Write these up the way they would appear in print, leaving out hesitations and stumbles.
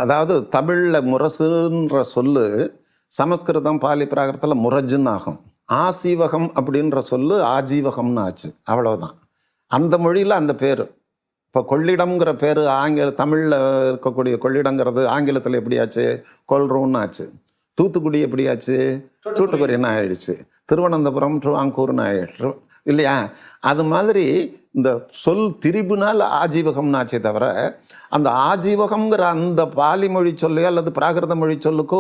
அதாவது தமிழில் முரசுன்ற சொல்லு சமஸ்கிருதம் பாலி பிராகிருதத்தில் முரஜுன்னு ஆகும். ஆசீவகம் அப்படின்ற சொல்லு ஆஜீவகம்னு ஆச்சு, அவ்வளவுதான். அந்த மொழியில் அந்த பேர். இப்போ கொள்ளிடம்ங்கிற பேர் தமிழில் இருக்கக்கூடிய கொள்ளிடங்கிறது ஆங்கிலத்தில் எப்படி ஆச்சு? கொல்றூன்னு ஆச்சு. தூத்துக்குடி எப்படி ஆச்சு? டூட்டுக்குடின்னு ஆயிடுச்சு. திருவனந்தபுரம் ட்ருவாங்கூர்னு ஆயிடுச்சு இல்லையா? அது மாதிரி இந்த சொல் திரிபுனால் ஆஜீவகம்னு ஆச்சே தவிர, அந்த ஆஜீவகம்ங்கிற அந்த பாலி மொழி சொல்லையோ அல்லது பிராகிருத மொழி சொல்லுக்கோ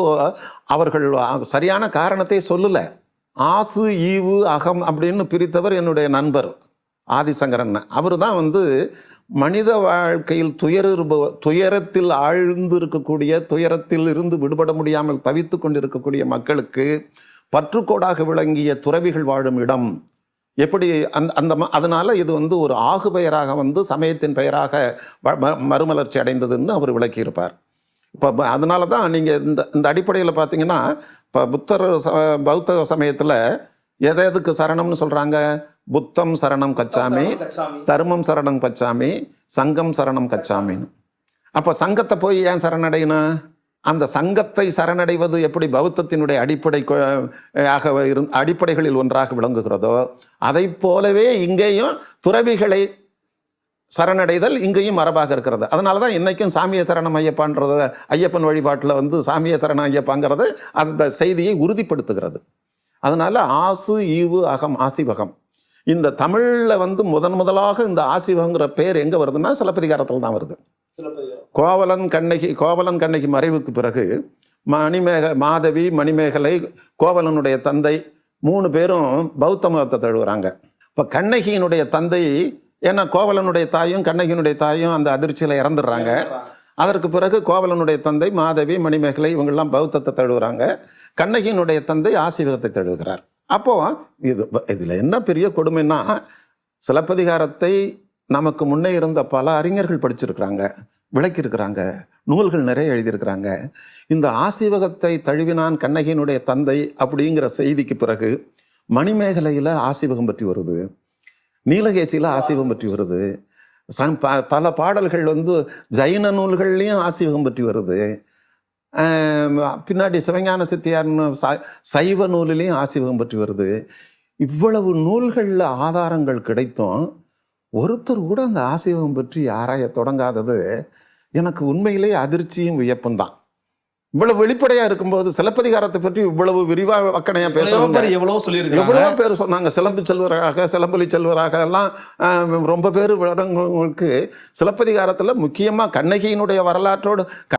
அவர்கள் சரியான காரணத்தை சொல்லலை. ஆசு ஈவு அகம் அப்படின்னு பிரித்தவர் என்னுடைய நண்பர் ஆதிசங்கரன். அவர் தான் மனித வாழ்க்கையில் துயரத்தில் ஆழ்ந்து இருக்கக்கூடிய, துயரத்தில் இருந்து விடுபட முடியாமல் தவித்து கொண்டிருக்கக்கூடிய மக்களுக்கு பற்றுக்கோடாக விளங்கிய துறவிகள் வாழும் இடம் எப்படி அதனால இது ஒரு ஆகு பெயராக சமயத்தின் பெயராக மறுமலர்ச்சி அடைந்ததுன்னு அவர் விளக்கியிருப்பார். இப்போ அதனால தான் நீங்கள் இந்த அடிப்படையில் பார்த்தீங்கன்னா, இப்போ பௌத்த சமயத்தில் எதுக்கு சரணம்னு சொல்கிறாங்க? புத்தம் சரணம் கச்சாமி, தர்மம் சரணம் கச்சாமி, சங்கம் சரணம் கச்சாமின்னு. அப்போ சங்கத்தை போய் ஏன் சரணடையணும்? அந்த சங்கத்தை சரணடைவது எப்படி பௌத்தத்தினுடைய அடிப்படைகளில் ஒன்றாக விளங்குகிறதோ அதை போலவே இங்கேயும் துறவிகளை சரணடைதல் இங்கேயும் மரபாக இருக்கிறது. அதனால தான் இன்னைக்கும் சாமிய சரணம் ஐயப்பான்றது, ஐயப்பன் வழிபாட்டில் சாமிய சரணம் ஐயப்பாங்கிறது அந்த செய்தியை உறுதிப்படுத்துகிறது. அதனால ஆசு ஈவு அகம் ஆசிவகம். இந்த தமிழில் முதலாக இந்த ஆசிவகங்கிற பேர் எங்கே வருதுன்னா சிலப்பதிகாரத்தில் தான் வருது. கோவலன் கண்ணகி மறைவுக்கு பிறகு மாதவி மணிமேகலை கோவலனுடைய தந்தை 3 பேரும் பௌத்த மதத்தை தழுவுறாங்க. இப்போ கண்ணகியினுடைய தந்தை, ஏன்னா கோவலனுடைய தாயும் கண்ணகியினுடைய தாயும் அந்த அதிர்ச்சியில் இறந்துடுறாங்க. அதற்கு பிறகு கோவலனுடைய தந்தை மாதவி மணிமேகலை இவங்கெல்லாம் பௌத்தத்தை தழுவுறாங்க. கண்ணகியினுடைய தந்தை ஆசீவகத்தை தழுவுகிறார். அப்போது இதில் என்ன பெரிய கொடுமைன்னா, சிலப்பதிகாரத்தை நமக்கு முன்னே இருந்த பல அறிஞர்கள் படிச்சிருக்கிறாங்க, விளக்கியிருக்கிறாங்க, நூல்கள் நிறைய எழுதியிருக்கிறாங்க. இந்த ஆசீவகத்தை தழுவினான் கண்ணகியினுடைய தந்தை அப்படிங்கிற செய்திக்கு பிறகு மணிமேகலையில் ஆசீவகம் பற்றி வருது, நீலகேசியில் ஆசீவகம் பற்றி வருது, பல பாடல்கள் ஜைன நூல்கள்லேயும் ஆசீவகம் பற்றி வருது. பின்னாடி சிவஞான சித்தியார்னு சைவ நூலிலையும் ஆசீவகம் பற்றி வருது. இவ்வளவு நூல்களில் ஆதாரங்கள் கிடைத்தும் ஒருத்தர் கூட அந்த ஆசீவகம் பற்றி ஆராய தொடங்காதது எனக்கு உண்மையிலே அதிர்ச்சியும் வியப்பும் தான். இவ்வளவு வெளிப்படையா இருக்கும்போது சிலப்பதிகாரத்தை பற்றி இவ்வளவு விரிவா வக்கணையா பேசுவாங்க. எவ்வளவோ பேர் சொன்னாங்க. சிலம்பொலி செல்வராக எல்லாம் ரொம்ப பேர் விவரங்களுக்கு சிலப்பதிகாரத்துல முக்கியமா கண்ணகியினுடைய வரலாற்றோடு